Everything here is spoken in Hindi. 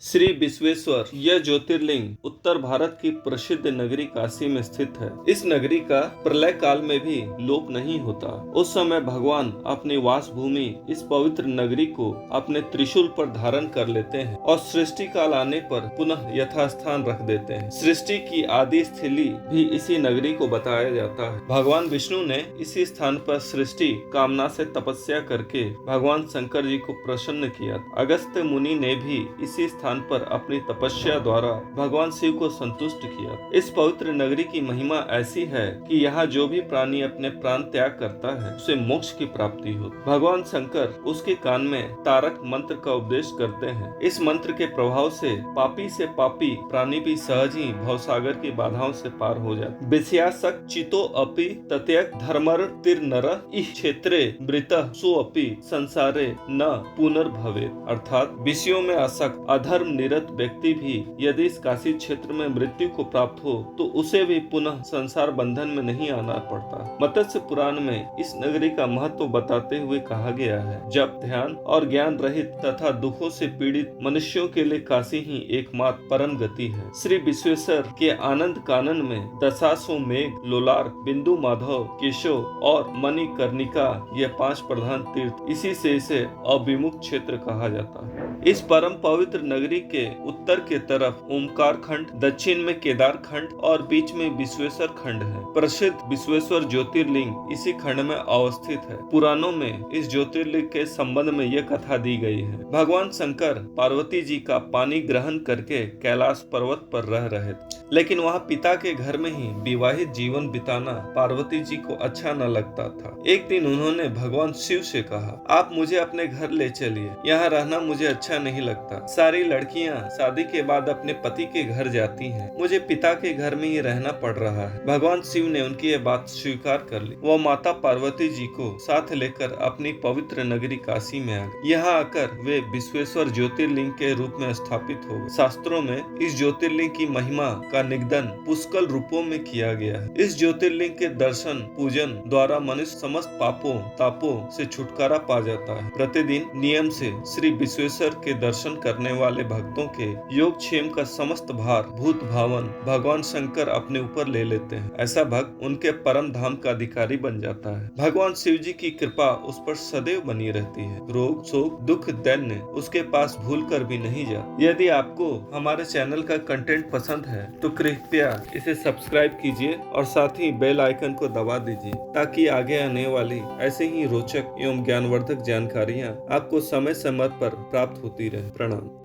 श्री विश्वेश्वर यह ज्योतिर्लिंग उत्तर भारत की प्रसिद्ध नगरी काशी में स्थित है। इस नगरी का प्रलय काल में भी लोप नहीं होता। उस समय भगवान अपनी वास भूमि इस पवित्र नगरी को अपने त्रिशूल पर धारण कर लेते हैं और सृष्टि काल आने पर पुनः यथास्थान रख देते हैं। सृष्टि की आदि स्थली भी इसी नगरी को बताया जाता है। भगवान विष्णु ने इसी स्थान पर सृष्टि कामना से तपस्या करके भगवान शंकर जी को प्रसन्न किया। अगस्त्य मुनि ने भी इसी स्थान पर अपनी तपस्या द्वारा भगवान शिव को संतुष्ट किया। इस पवित्र नगरी की महिमा ऐसी है कि यहाँ जो भी प्राणी अपने प्राण त्याग करता है उसे मोक्ष की प्राप्ति होती। भगवान शंकर उसके कान में तारक मंत्र का उपदेश करते हैं। इस मंत्र के प्रभाव से पापी प्राणी भी सहज ही भवसागर की बाधाओं से पार हो जाते। विषयासक्त चितो अपि तत्यक धर्मर तिर नर इह क्षेत्रे मृतः सो अपि संसारे न पुनर्भवेत्। अर्थात विषयों में आसक्त अधर्म निरत व्यक्ति भी यदि इस काशी क्षेत्र में मृत्यु को प्राप्त हो तो उसे भी पुनः संसार बंधन में नहीं आना पड़ता। मत्स्य पुराण में इस नगरी का महत्व बताते हुए कहा गया है, जब ध्यान और ज्ञान रहित तथा दुखों से पीड़ित मनुष्यों के लिए काशी ही एकमात्र परम गति है। श्री विश्वेश्वर के आनंद कानन में दशासो मेघ, लोलार, बिंदु माधव, केशव और मणिकर्णिका यह 5 प्रधान तीर्थ, इसी से इसे अभिमुख क्षेत्र कहा जाता है। इस परम पवित्र नगरी के उत्तर के तरफ ओमकार खंड, दक्षिण में केदार खंड और बीच में विश्वेश्वर खंड है। प्रसिद्ध विश्वेश्वर ज्योतिर्लिंग इसी खंड में अवस्थित है। पुराणों में इस ज्योतिर्लिंग के संबंध में यह कथा दी गई है। भगवान शंकर पार्वती जी का पानी ग्रहण करके कैलाश पर्वत पर रह रहे थे, लेकिन वहाँ पिता के घर में ही विवाहित जीवन बिताना पार्वती जी को अच्छा न लगता था। एक दिन उन्होंने भगवान शिव से कहा, आप मुझे अपने घर ले चलिए, यहाँ रहना मुझे अच्छा नहीं लगता। सारी लड़कियाँ शादी के बाद अपने पति के घर जाती हैं, मुझे पिता के घर में ही रहना पड़ रहा है। भगवान शिव ने उनकी यह बात स्वीकार कर ली। वह माता पार्वती जी को साथ लेकर अपनी पवित्र नगरी काशी में आ गए। यहाँ आकर वे विश्वेश्वर ज्योतिर्लिंग के रूप में स्थापित हो गए। शास्त्रों में इस ज्योतिर्लिंग की महिमा का निगदन पुष्कल रूपों में किया गया है। इस ज्योतिर्लिंग के दर्शन पूजन द्वारा मनुष्य समस्त पापों तापों से छुटकारा पा जाता है। प्रतिदिन नियम से श्री विश्वेश्वर के दर्शन करने वाले भक्तों के योगक्षेम का समस्त भार भूत भावन भगवान शंकर अपने ऊपर ले लेते हैं। ऐसा भक्त उनके परम धाम का अधिकारी बन जाता है। भगवान शिव जी की कृपा उस पर सदैव बनी रहती है। रोग शोक दुख दैन्य उसके पास भूल कर भी नहीं जाता। यदि आपको हमारे चैनल का कंटेंट पसंद है तो कृपया इसे सब्सक्राइब कीजिए और साथ ही बेल आइकन को दबा दीजिए, ताकि आगे आने वाली ऐसे ही रोचक एवं ज्ञानवर्धक जानकारियाँ आपको समय समय पर प्राप्त होती रहे। प्रणाम।